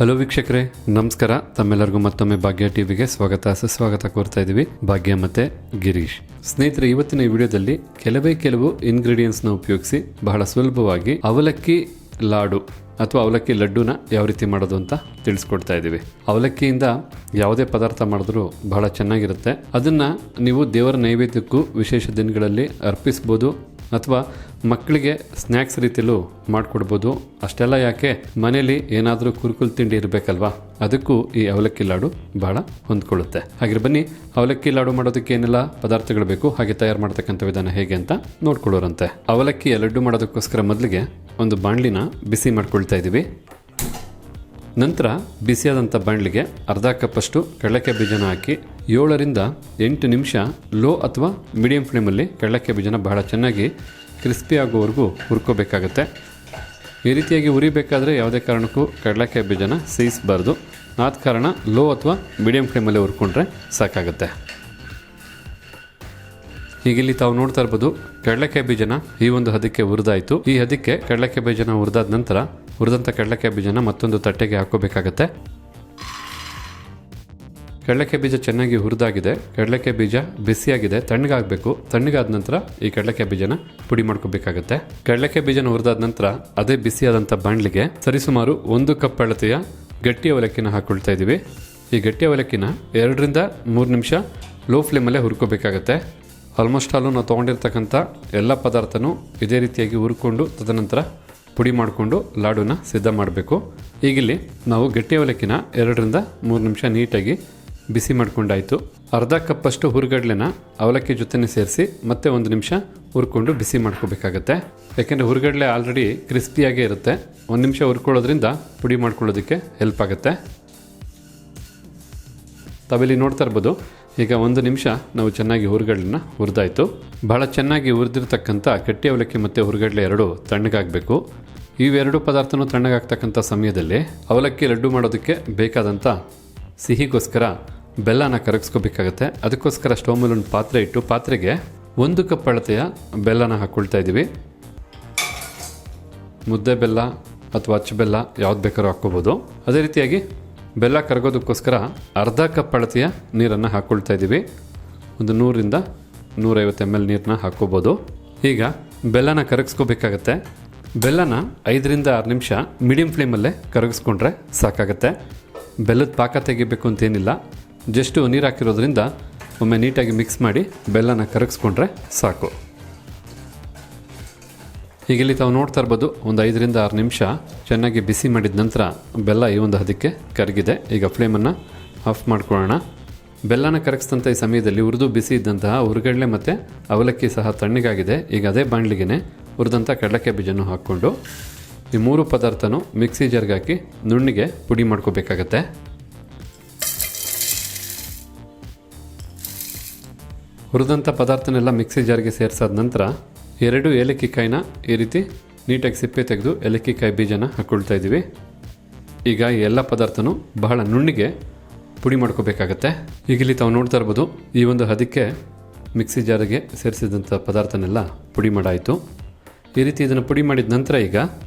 Hello ವೀಕ್ಷಕರೇ, ನಮಸ್ಕಾರ. ತಮ್ಮೆಲ್ಲರಿಗೂ ಮತ್ತೊಮ್ಮೆ ಭಾಗ್ಯ ಟಿವಿಗೆ ಸುಸ್ವಾಗತ ಕೋರ್ತಾ ಇದ್ದೀವಿ. ಭಾಗ್ಯ ಮತ್ತೆ ಗಿರೀಶ್. ಸ್ನೇಹಿತರೆ, ಇವತ್ತಿನ ಈ ವಿಡಿಯೋದಲ್ಲಿ ಕೆಲವು ಇಂಗ್ರೀಡಿಯೆಂಟ್ಸ್ನ ಉಪಯೋಗಿಸಿ ಬಹಳ ಸುಲಭವಾಗಿ ಅವಲಕ್ಕಿ ಲಾಡು ಅಥವಾ ಅವಲಕ್ಕಿ ಲಡ್ಡುನ ಯಾವ ರೀತಿ ಮಾಡೋದು ಅಂತ ತಿಳಿಸ್ಕೊಡ್ತಾ ಇದ್ದೀವಿ. ಅವಲಕ್ಕಿಯಿಂದ ಯಾವುದೇ ಪದಾರ್ಥ ಮಾಡಿದ್ರೂ ಬಹಳ ಚೆನ್ನಾಗಿರುತ್ತೆ. ಅದನ್ನು ನೀವು ದೇವರ ನೈವೇದ್ಯಕ್ಕೂ ವಿಶೇಷ ದಿನಗಳಲ್ಲಿ ಅರ್ಪಿಸ್ಬೋದು ಅಥವಾ ಮಕ್ಕಳಿಗೆ ಸ್ನ್ಯಾಕ್ಸ್ ರೀತಿಯಲ್ಲೂ ಮಾಡಿಕೊಡ್ಬೋದು. ಅಷ್ಟೆಲ್ಲ ಯಾಕೆ, ಮನೇಲಿ ಏನಾದರೂ ಕುರುಕುಲು ತಿಂಡಿ ಇರಬೇಕಲ್ವಾ, ಅದಕ್ಕೂ ಈ ಅವಲಕ್ಕಿ ಲಾಡು ಬಹಳ ಹೊಂದ್ಕೊಳ್ಳುತ್ತೆ. ಹಾಗೆ ಬನ್ನಿ, ಅವಲಕ್ಕಿ ಲಾಡು ಮಾಡೋದಕ್ಕೆ ಏನೆಲ್ಲ ಪದಾರ್ಥಗಳು ಬೇಕು, ಹಾಗೆ ತಯಾರು ಮಾಡ್ತಕ್ಕಂಥ ವಿಧಾನ ಹೇಗೆ ಅಂತ ನೋಡ್ಕೊಳ್ಳೋರಂತೆ. ಅವಲಕ್ಕಿಯ ಲಡ್ಡು ಮಾಡೋದಕ್ಕೋಸ್ಕರ ಮೊದಲಿಗೆ ಒಂದು ಬಾಣಲಿನ ಬಿಸಿ ಮಾಡ್ಕೊಳ್ತಾ ಇದ್ದೀವಿ. ನಂತರ ಬಿಸಿಯಾದಂಥ ಬಾಣಲಿಗೆ ಅರ್ಧ ಕಪ್ಪಷ್ಟು ಕಡಲೆಕಾಯಿ ಬೀಜನ ಹಾಕಿ 7ರಿಂದ 8 ನಿಮಿಷ ಲೋ ಅಥವಾ ಮೀಡಿಯಂ ಫ್ಲೇಮಲ್ಲಿ ಕಡಲೆಕಾಯಿ ಬೀಜನ ಬಹಳ ಚೆನ್ನಾಗಿ ಕ್ರಿಸ್ಪಿ ಆಗೋವರೆಗೂ ಹುರ್ಕೋಬೇಕಾಗತ್ತೆ. ಈ ರೀತಿಯಾಗಿ ಉರಿಬೇಕಾದ್ರೆ ಯಾವುದೇ ಕಾರಣಕ್ಕೂ ಕಡಲೆಕಾಯಿ ಬೀಜನ ಸೇಯಿಸಬಾರ್ದು. ಆದ ಕಾರಣ ಲೋ ಅಥವಾ ಮೀಡಿಯಂ ಫ್ಲೇಮಲ್ಲಿ ಹುರ್ಕೊಂಡ್ರೆ ಸಾಕಾಗುತ್ತೆ. ಹೀಗಿಲ್ಲಿ ತಾವು ನೋಡ್ತಾ ಇರ್ಬೋದು, ಕಡಲೆಕಾಯಿ ಬೀಜನ ಈ ಒಂದು ಹದಕ್ಕೆ ಹುರಿದಾಯಿತು. ಈ ಹದಕ್ಕೆ ಕಡಲೆಕಾಯಿ ಬೀಜನ ಹುರಿದಾದ ನಂತರ ಹುರಿದಂಥ ಕಡಲೆಕಾಯಿ ಬೀಜನ ಮತ್ತೊಂದು ತಟ್ಟೆಗೆ ಹಾಕೋಬೇಕಾಗತ್ತೆ. ಕಡಲೆಕಾಯಿ ಬೀಜ ಚೆನ್ನಾಗಿ ಹುರಿದಾಗಿದೆ, ಕಡಲೆಕಾಯಿ ಬೀಜ ಬಿಸಿಯಾಗಿದೆ, ತಣ್ಣಗಾಗಬೇಕು. ತಣ್ಣಗಾದ ನಂತರ ಈ ಕಡಲೆಕಾಯಿ ಬೀಜನ ಪುಡಿ ಮಾಡ್ಕೋಬೇಕಾಗತ್ತೆ. ಕಡಲೆಕಾಯಿ ಬೀಜನ ಹುರಿದಾದ ನಂತರ ಅದೇ ಬಿಸಿಯಾದಂಥ ಬಾಣಲಿಗೆ ಸರಿಸುಮಾರು 1 ಕಪ್ ಅಳತೆಯ ಗಟ್ಟಿ ಅವಲಕ್ಕಿನ ಹಾಕೊಳ್ತಾ ಇದ್ದೀವಿ. ಈ ಗಟ್ಟಿ ಅವಲಕ್ಕಿನ 2ರಿಂದ 3 ನಿಮಿಷ ಲೋ ಫ್ಲೇಮಲ್ಲೇ ಹುರ್ಕೋಬೇಕಾಗತ್ತೆ. ಆಲ್ಮೋಸ್ಟ್ ಆಲು ನಾವು ತೊಗೊಂಡಿರ್ತಕ್ಕಂಥ ಎಲ್ಲ ಪದಾರ್ಥನೂ ಇದೇ ರೀತಿಯಾಗಿ ಹುರ್ಕೊಂಡು ತದನಂತರ ಪುಡಿ ಮಾಡಿಕೊಂಡು ಲಾಡುನ ಸಿದ್ಧ ಮಾಡಬೇಕು. ಈಗಿಲ್ಲಿ ನಾವು ಗಟ್ಟಿ ಅವಲಕ್ಕಿನ 2ರಿಂದ 3 ನಿಮಿಷ ನೀಟಾಗಿ ಬಿಸಿ ಮಾಡ್ಕೊಂಡಾಯಿತು. ಅರ್ಧ ಕಪ್ಪಷ್ಟು ಹುರುಗಡ್ಲೆನ ಅವಲಕ್ಕಿ ಜೊತೆನೇ ಸೇರಿಸಿ ಮತ್ತೆ 1 ನಿಮಿಷ ಹುರ್ಕೊಂಡು ಬಿಸಿ ಮಾಡ್ಕೋಬೇಕಾಗತ್ತೆ. ಯಾಕೆಂದರೆ ಹುರುಗಡ್ಲೆ ಆಲ್ರೆಡಿ ಕ್ರಿಸ್ಪಿಯಾಗೇ ಇರುತ್ತೆ. 1 ನಿಮಿಷ ಹುರ್ಕೊಳ್ಳೋದ್ರಿಂದ ಪುಡಿ ಮಾಡ್ಕೊಳ್ಳೋದಕ್ಕೆ ಹೆಲ್ಪ್ ಆಗುತ್ತೆ. ತಾವಿಲ್ಲಿ ನೋಡ್ತಾ ಇರ್ಬೋದು, ಈಗ 1 ನಿಮಿಷ ನಾವು ಚೆನ್ನಾಗಿ ಹುರುಗಡ್ಲೆನ ಹುರಿದಾಯಿತು. ಬಹಳ ಚೆನ್ನಾಗಿ ಹುರಿದಿರ್ತಕ್ಕಂಥ ಗಟ್ಟಿ ಅವಲಕ್ಕಿ ಮತ್ತು ಹುರುಗಡ್ಲೆ ಎರಡೂ ತಣ್ಣಗಾಗಬೇಕು. ಇವೆರಡು ಪದಾರ್ಥನೂ ತಣ್ಣಗಾಗ್ತಕ್ಕಂಥ ಸಮಯದಲ್ಲಿ ಅವಲಕ್ಕಿ ಲಡ್ಡು ಮಾಡೋದಕ್ಕೆ ಬೇಕಾದಂಥ ಸಿಹಿಗೋಸ್ಕರ ಬೆಲ್ಲನ ಕರಗಿಸ್ಕೋಬೇಕಾಗತ್ತೆ. ಅದಕ್ಕೋಸ್ಕರ ಸ್ಟವ್ ಮೇಲೆ ಒಂದು ಪಾತ್ರೆ ಇಟ್ಟು ಪಾತ್ರೆಗೆ 1 ಕಪ್ ಅಳತೆಯ ಬೆಲ್ಲನ ಹಾಕ್ಕೊಳ್ತಾ ಇದ್ದೀವಿ. ಮುದ್ದೆ ಬೆಲ್ಲ ಅಥವಾ ಅಚ್ಚ ಬೆಲ್ಲ ಯಾವ್ದು ಬೇಕಾದ್ರೂ ಹಾಕ್ಕೋಬೋದು. ಅದೇ ರೀತಿಯಾಗಿ ಬೆಲ್ಲ ಕರಗೋದಕ್ಕೋಸ್ಕರ ಅರ್ಧ ಕಪ್ ಅಳತೆಯ ನೀರನ್ನು ಹಾಕ್ಕೊಳ್ತಾ ಇದ್ದೀವಿ. ಒಂದು 100ರಿಂದ 150 ml ನೀರನ್ನ ಹಾಕ್ಕೋಬೋದು. ಈಗ ಬೆಲ್ಲನ ಕರಗಿಸ್ಕೋಬೇಕಾಗತ್ತೆ. ಬೆಲ್ಲನ 5ರಿಂದ 6 ನಿಮಿಷ ಮೀಡಿಯಂ ಫ್ಲೇಮಲ್ಲೇ ಕರಗಿಸ್ಕೊಂಡ್ರೆ ಸಾಕಾಗತ್ತೆ. ಬೆಲ್ಲದ ಪಾಕ ತೆಗಿಬೇಕು ಅಂತೇನಿಲ್ಲ, ಜಸ್ಟು ನೀರು ಹಾಕಿರೋದ್ರಿಂದ ಒಮ್ಮೆ ನೀಟಾಗಿ ಮಿಕ್ಸ್ ಮಾಡಿ ಬೆಲ್ಲನ ಕರಗಿಸ್ಕೊಂಡ್ರೆ ಸಾಕು. ಹೀಗಿಲ್ಲಿ ತಾವು ನೋಡ್ತಾ ಇರ್ಬೋದು, ಒಂದು 5ರಿಂದ 6 ನಿಮಿಷ ಚೆನ್ನಾಗಿ ಬಿಸಿ ಮಾಡಿದ ನಂತರ ಬೆಲ್ಲ ಈ ಒಂದು ಹದಕ್ಕೆ ಕರಗಿದೆ. ಈಗ ಫ್ಲೇಮನ್ನು ಆಫ್ ಮಾಡ್ಕೊಳ್ಳೋಣ. ಬೆಲ್ಲನ ಕರಗಿಸಿದಂಥ ಈ ಸಮಯದಲ್ಲಿ ಹುರಿದು ಬಿಸಿ ಇದ್ದಂತಹ ಹುರುಗಡ್ಲೆ ಮತ್ತು ಅವಲಕ್ಕಿ ಸಹ ತಣ್ಣಗಾಗಿದೆ. ಈಗ ಅದೇ ಬಾಣಲಿಗೆ ಹುರಿದಂಥ ಕಡಲೆಕಾಯಿ ಬೀಜನೂ ಹಾಕ್ಕೊಂಡು ಈ 3 ಪದಾರ್ಥನೂ ಮಿಕ್ಸಿ ಜಾರ್ಗೆ ಹಾಕಿ ನುಣ್ಣಿಗೆ ಪುಡಿ ಮಾಡ್ಕೋಬೇಕಾಗತ್ತೆ. ಹುರಿದಂಥ ಪದಾರ್ಥನೆಲ್ಲ ಮಿಕ್ಸಿ ಜಾರ್ಗೆ ಸೇರಿಸಾದ ನಂತರ 2 ಏಲಕ್ಕಿ ಕಾಯಿನ ಈ ರೀತಿ ನೀಟಾಗಿ ಸಿಪ್ಪೆ ತೆಗೆದು ಏಲಕ್ಕಿ ಕಾಯಿ ಬೀಜನ ಹಾಕ್ಕೊಳ್ತಾ ಇದ್ದೀವಿ. ಈಗ ಈ ಎಲ್ಲ ಪದಾರ್ಥನೂ ಬಹಳ ನುಣ್ಣಿಗೆ ಪುಡಿ ಮಾಡ್ಕೋಬೇಕಾಗತ್ತೆ. ಈಗ ಇಲ್ಲಿ ತಾವು ನೋಡ್ತಾ ಇರ್ಬೋದು, ಈ ಒಂದು ಹದಕ್ಕೆ ಮಿಕ್ಸಿ ಜಾರಿಗೆ ಸೇರಿಸಿದಂಥ ಪದಾರ್ಥನೆಲ್ಲ ಪುಡಿ ಮಾಡಾಯಿತು. ಈ ರೀತಿ ಇದನ್ನು ಪುಡಿ ಮಾಡಿದ ನಂತರ ಈಗ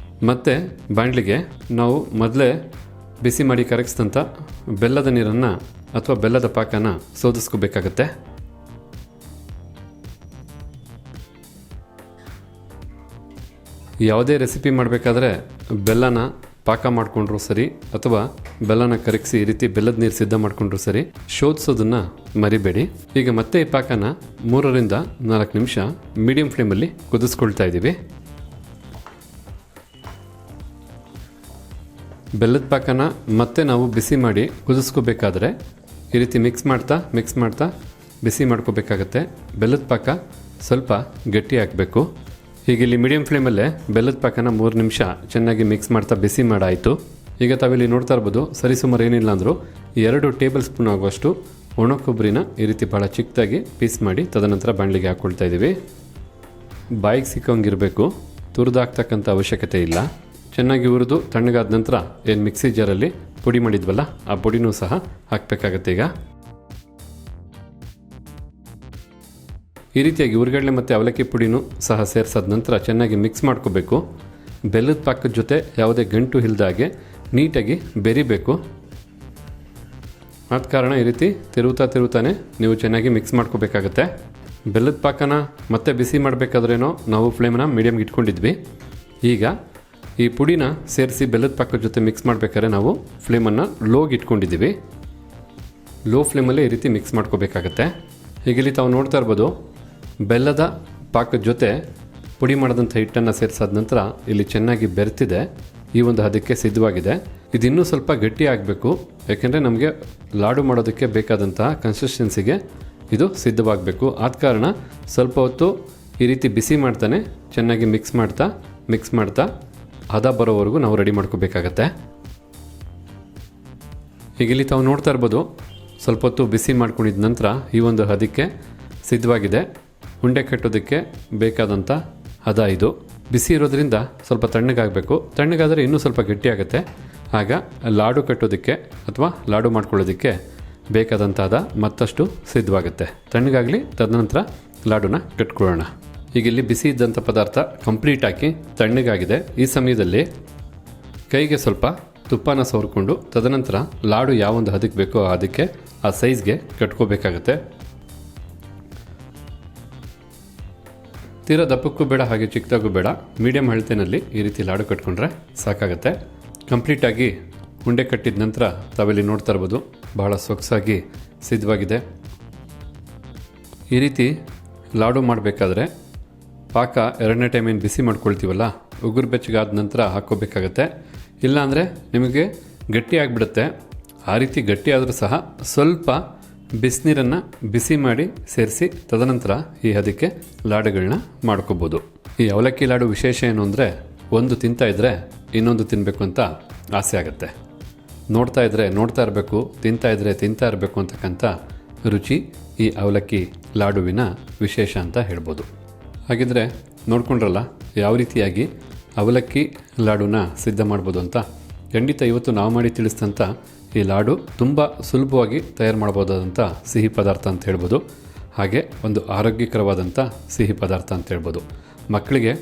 ಮತ್ತೆ ಬಾಣಲಿಗೆ ನಾವು ಮೊದಲೇ ಬಿಸಿ ಮಾಡಿ ಕರಗಿಸಿದಂಥ ಬೆಲ್ಲದ ನೀರನ್ನು ಅಥವಾ ಬೆಲ್ಲದ ಪಾಕನ ಸೋದಿಸ್ಕೋಬೇಕಾಗತ್ತೆ. ಯಾವುದೇ ರೆಸಿಪಿ ಮಾಡಬೇಕಾದ್ರೆ ಬೆಲ್ಲನ ಪಾಕ ಮಾಡಿಕೊಂಡ್ರೂ ಸರಿ ಅಥವಾ ಬೆಲ್ಲನ ಕರಗಿಸಿ ಈ ರೀತಿ ಬೆಲ್ಲದ ನೀರು ಸಿದ್ಧ ಮಾಡಿಕೊಂಡ್ರೂ ಸರಿ, ಶೋಧಿಸೋದನ್ನು ಮರಿಬೇಡಿ. ಈಗ ಮತ್ತೆ ಈ ಪಾಕನ 3ರಿಂದ 4 ನಿಮಿಷ ಮೀಡಿಯಂ ಫ್ಲೇಮಲ್ಲಿ ಕುದಿಸ್ಕೊಳ್ತಾ ಇದ್ದೀವಿ. ಬೆಲ್ಲದ ಪಾಕನ ಮತ್ತೆ ನಾವು ಬಿಸಿ ಮಾಡಿ ಕುದಿಸ್ಕೋಬೇಕಾದ್ರೆ ಈ ರೀತಿ ಮಿಕ್ಸ್ ಮಾಡ್ತಾ ಬಿಸಿ ಮಾಡ್ಕೋಬೇಕಾಗತ್ತೆ. ಬೆಲ್ಲದ ಪಾಕ ಸ್ವಲ್ಪ ಗಟ್ಟಿ ಹಾಕಬೇಕು. ಹೀಗಿಲ್ಲಿ ಮೀಡಿಯಂ ಫ್ಲೇಮಲ್ಲೇ ಬೆಲ್ಲದ ಪಾಕನ 3 ನಿಮಿಷ ಚೆನ್ನಾಗಿ ಮಿಕ್ಸ್ ಮಾಡ್ತಾ ಬಿಸಿ ಮಾಡಾಯಿತು. ಈಗ ತಾವಿಲ್ಲಿ ನೋಡ್ತಾ ಇರ್ಬೋದು, ಸರಿಸುಮಾರು ಏನಿಲ್ಲ ಅಂದರೂ 2 ಟೇಬಲ್ ಸ್ಪೂನ್ ಆಗುವಷ್ಟು ಒಣ ಕೊಬ್ಬರಿನ ಈ ರೀತಿ ಭಾಳ ಚಿಕ್ಕದಾಗಿ ಪೀಸ್ ಮಾಡಿ ತದನಂತರ ಬಾಣಲಿಗೆ ಹಾಕ್ಕೊಳ್ತಾ ಇದ್ದೀವಿ. ಬಾಯಿಗೆ ಸಿಕ್ಕೋಂಗಿರಬೇಕು, ತುರಿದಾಗ್ತಕ್ಕಂಥ ಅವಶ್ಯಕತೆ ಇಲ್ಲ. ಚೆನ್ನಾಗಿ ಹುರಿದು ತಣ್ಣಗಾದ ನಂತರ ಏನು ಮಿಕ್ಸಿ ಜಾರಲ್ಲಿ ಪುಡಿ ಮಾಡಿದ್ವಲ್ಲ, ಆ ಪುಡಿನೂ ಸಹ ಹಾಕಬೇಕಾಗತ್ತೆ. ಈಗ ಈ ರೀತಿಯಾಗಿ ಹುರುಗಡ್ಲೆ ಮತ್ತು ಅವಲಕ್ಕಿ ಪುಡಿನೂ ಸಹ ಸೇರಿಸಾದ ನಂತರ ಚೆನ್ನಾಗಿ ಮಿಕ್ಸ್ ಮಾಡ್ಕೋಬೇಕು. ಬೆಲ್ಲದ ಪಾಕದ ಜೊತೆ ಯಾವುದೇ ಗಂಟು ಇಲ್ಲದಾಗೆ ನೀಟಾಗಿ ಬೆರಿಬೇಕು. ಆದ ಕಾರಣ ಈ ರೀತಿ ತಿರುವುತಾನೆ ನೀವು ಚೆನ್ನಾಗಿ ಮಿಕ್ಸ್ ಮಾಡ್ಕೋಬೇಕಾಗತ್ತೆ. ಬೆಲ್ಲದ ಪಾಕನ ಮತ್ತೆ ಬಿಸಿ ಮಾಡಬೇಕಾದ್ರೇನೋ ನಾವು ಫ್ಲೇಮನ್ನ ಮೀಡಿಯಮ್ಗೆ ಇಟ್ಕೊಂಡಿದ್ವಿ. ಈಗ ಈ ಪುಡಿನ ಸೇರಿಸಿ ಬೆಲ್ಲದ ಪಾಕದ ಜೊತೆ ಮಿಕ್ಸ್ ಮಾಡಬೇಕಾದ್ರೆ ನಾವು ಫ್ಲೇಮನ್ನು ಲೋಗೆ ಇಟ್ಕೊಂಡಿದ್ದೀವಿ. ಲೋ ಫ್ಲೇಮಲ್ಲಿ ಈ ರೀತಿ ಮಿಕ್ಸ್ ಮಾಡ್ಕೋಬೇಕಾಗತ್ತೆ. ಈಗ ಇಲ್ಲಿ ತಾವು ನೋಡ್ತಾ ಇರ್ಬೋದು, ಬೆಲ್ಲದ ಪಾಕದ ಜೊತೆ ಪುಡಿ ಮಾಡಿದಂಥ ಹಿಟ್ಟನ್ನು ಸೇರಿಸಾದ ನಂತರ ಇಲ್ಲಿ ಚೆನ್ನಾಗಿ ಬೆರೆತಿದೆ. ಈ ಒಂದು ಹದಕ್ಕೆ ಸಿದ್ಧವಾಗಿದೆ. ಇದಿನ್ನೂ ಸ್ವಲ್ಪ ಗಟ್ಟಿ ಆಗಬೇಕು, ಯಾಕೆಂದರೆ ನಮಗೆ ಲಾಡು ಮಾಡೋದಕ್ಕೆ ಬೇಕಾದಂತಹ ಕನ್ಸಿಸ್ಟೆನ್ಸಿಗೆ ಇದು ಸಿದ್ಧವಾಗಬೇಕು. ಆದ ಕಾರಣ ಸ್ವಲ್ಪ ಹೊತ್ತು ಈ ರೀತಿ ಬಿಸಿ ಮಾಡ್ತಾನೆ ಚೆನ್ನಾಗಿ ಮಿಕ್ಸ್ ಮಾಡ್ತಾ ಹದ ಬರೋವರೆಗೂ ನಾವು ರೆಡಿ ಮಾಡ್ಕೋಬೇಕಾಗತ್ತೆ. ಈಗ ಇಲ್ಲಿ ತಾವು ನೋಡ್ತಾ ಇರ್ಬೋದು, ಸ್ವಲ್ಪ ಹೊತ್ತು ಬಿಸಿ ಮಾಡ್ಕೊಂಡಿದ ನಂತರ ಈ ಒಂದು ಹದಕ್ಕೆ ಸಿದ್ಧವಾಗಿದೆ. ಉಂಡೆ ಕಟ್ಟೋದಕ್ಕೆ ಬೇಕಾದಂಥ ಹದ ಇದು. ಬಿಸಿ ಇರೋದ್ರಿಂದ ಸ್ವಲ್ಪ ತಣ್ಣಗಾಗಬೇಕು. ತಣ್ಣಗಾದರೆ ಇನ್ನೂ ಸ್ವಲ್ಪ ಗಟ್ಟಿಯಾಗುತ್ತೆ. ಆಗ ಲಾಡು ಕಟ್ಟೋದಕ್ಕೆ ಅಥವಾ ಲಾಡು ಮಾಡ್ಕೊಳ್ಳೋದಕ್ಕೆ ಬೇಕಾದಂಥ ಹದ ಮತ್ತಷ್ಟು ಸಿದ್ಧವಾಗುತ್ತೆ. ತಣ್ಣಗಾಗಲಿ, ತದನಂತರ ಲಾಡುನ ಕಟ್ಕೊಳ್ಳೋಣ. ಈಗ ಇಲ್ಲಿ ಬಿಸಿ ಇದ್ದಂಥ ಪದಾರ್ಥ ಕಂಪ್ಲೀಟ್ ಆಗಿ ತಣ್ಣಗಾಗಿದೆ. ಈ ಸಮಯದಲ್ಲಿ ಕೈಗೆ ಸ್ವಲ್ಪ ತುಪ್ಪನ ಸವರ್ಕೊಂಡು ತದನಂತರ ಲಾಡು ಯಾವೊಂದು ಹದಕ್ಕೆ ಬೇಕೋ ಅದಕ್ಕೆ ಆ ಸೈಜ್ಗೆ ಕಟ್ಕೋಬೇಕಾಗತ್ತೆ. ತೀರಾ ದಪ್ಪಕ್ಕೂ ಬೇಡ, ಹಾಗೆ ಚಿಕ್ಕದಾಗೂ ಬೇಡ, ಮೀಡಿಯಂ ಅಳತೆನಲ್ಲಿ ಈ ರೀತಿ ಲಾಡು ಕಟ್ಕೊಂಡ್ರೆ ಸಾಕಾಗತ್ತೆ. ಕಂಪ್ಲೀಟಾಗಿ ಉಂಡೆ ಕಟ್ಟಿದ ನಂತರ ತಾವಿಲ್ಲಿ ನೋಡ್ತಾ ಇರ್ಬೋದು, ಬಹಳ ಸೊಗಸಾಗಿ ಸಿದ್ಧವಾಗಿದೆ. ಈ ರೀತಿ ಲಾಡು ಮಾಡಬೇಕಾದ್ರೆ ಪಾಕ ಎರಡನೇ ಟೈಮ್ ಏನು ಬಿಸಿ ಮಾಡ್ಕೊಳ್ತೀವಲ್ಲ, ಉಗುರು ಬೆಚ್ಚಗಾದ ನಂತರ ಹಾಕ್ಕೋಬೇಕಾಗತ್ತೆ. ಇಲ್ಲಾಂದರೆ ನಿಮಗೆ ಗಟ್ಟಿ ಆಗಿಬಿಡುತ್ತೆ. ಆ ರೀತಿ ಗಟ್ಟಿ ಆದರೂ ಸಹ ಸ್ವಲ್ಪ ಬಿಸಿನೀರನ್ನು ಬಿಸಿ ಮಾಡಿ ಸೇರಿಸಿ ತದನಂತರ ಈ ಹದಕ್ಕೆ ಲಾಡುಗಳನ್ನ ಮಾಡ್ಕೋಬೋದು. ಈ ಅವಲಕ್ಕಿ ಲಾಡು ವಿಶೇಷ ಏನು ಅಂದರೆ, ಒಂದು ತಿಂತಾ ಇದ್ದರೆ ಇನ್ನೊಂದು ತಿನ್ನಬೇಕು ಅಂತ ಆಸೆ ಆಗುತ್ತೆ. ನೋಡ್ತಾ ಇರಬೇಕು, ತಿಂತಾ ಇರಬೇಕು ಅಂತಕ್ಕಂಥ ರುಚಿ ಈ ಅವಲಕ್ಕಿ ಲಾಡುವಿನ ವಿಶೇಷ ಅಂತ ಹೇಳ್ಬೋದು. ಹಾಗಿದ್ರೆ ನೋಡ್ಕೊಂಡ್ರಲ್ಲ ಯಾವ ರೀತಿಯಾಗಿ ಅವಲಕ್ಕಿ ಲಾಡುನ ಸಿದ್ಧ ಮಾಡ್ಬೋದು ಅಂತ. ಖಂಡಿತ ಇವತ್ತು ನಾವು ಮಾಡಿ ತಿಳಿಸಿದಂಥ ಈ ಲಾಡು ತುಂಬ ಸುಲಭವಾಗಿ ತಯಾರು ಮಾಡ್ಬೋದಾದಂಥ ಸಿಹಿ ಪದಾರ್ಥ ಅಂತ ಹೇಳ್ಬೋದು. ಹಾಗೆ ಒಂದು ಆರೋಗ್ಯಕರವಾದಂಥ ಸಿಹಿ ಪದಾರ್ಥ ಅಂತ ಹೇಳ್ಬೋದು. ಮಕ್ಕಳಿಗೆ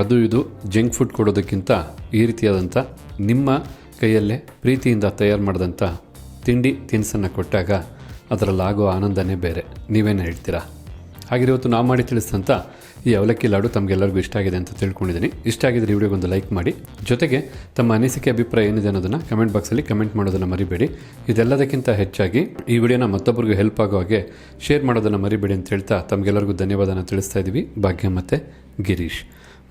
ಅದು ಇದು ಜಂಕ್ ಫುಡ್ ಕೊಡೋದಕ್ಕಿಂತ ಈ ರೀತಿಯಾದಂಥ ನಿಮ್ಮ ಕೈಯಲ್ಲೇ ಪ್ರೀತಿಯಿಂದ ತಯಾರು ಮಾಡಿದಂಥ ತಿಂಡಿ ತಿನಿಸನ್ನು ಕೊಟ್ಟಾಗ ಅದರಲ್ಲಾಗೋ ಆನಂದನೇ ಬೇರೆ. ನೀವೇನು ಹೇಳ್ತೀರಾ? ಹಾಗೆ ಇವತ್ತು ನಾವು ಮಾಡಿ ತಿಳಿಸಿದಂಥ ಈ ಅವಲಕ್ಕಿ ಲಾಡು ತಮಗೆಲ್ಲರಿಗೂ ಇಷ್ಟ ಆಗಿದೆ ಅಂತ ತಿಳ್ಕೊಂಡಿದ್ದೀನಿ. ಇಷ್ಟ ಆಗಿದ್ರೆ ವಿಡಿಯೋಗೊಂದು ಲೈಕ್ ಮಾಡಿ, ಜೊತೆಗೆ ತಮ್ಮ ಅನಿಸಿಕೆ ಅಭಿಪ್ರಾಯ ಏನಿದೆ ಅನ್ನೋದನ್ನು ಕಮೆಂಟ್ ಬಾಕ್ಸಲ್ಲಿ ಕಮೆಂಟ್ ಮಾಡೋದನ್ನು ಮರಿಬೇಡಿ. ಇದೆಲ್ಲದಕ್ಕಿಂತ ಹೆಚ್ಚಾಗಿ ಈ ವಿಡಿಯೋನ ಮತ್ತೊಬ್ಬರಿಗೂ ಹೆಲ್ಪ್ ಆಗೋ ಹಾಗೆ ಶೇರ್ ಮಾಡೋದನ್ನು ಮರಿಬೇಡಿ ಅಂತ ಹೇಳ್ತಾ ತಮಗೆಲ್ಲರಿಗೂ ಧನ್ಯವಾದನ ತಿಳಿಸ್ತಾ ಇದ್ದೀವಿ. ಭಾಗ್ಯ ಮತ್ತು ಗಿರೀಶ್.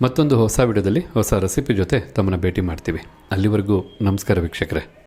ಮತ್ತೊಂದು ಹೊಸ ವಿಡಿಯೋದಲ್ಲಿ ಹೊಸ ರೆಸಿಪಿ ಜೊತೆ ತಮ್ಮನ್ನು ಭೇಟಿ ಮಾಡ್ತೀವಿ. ಅಲ್ಲಿವರೆಗೂ ನಮಸ್ಕಾರ ವೀಕ್ಷಕರೇ.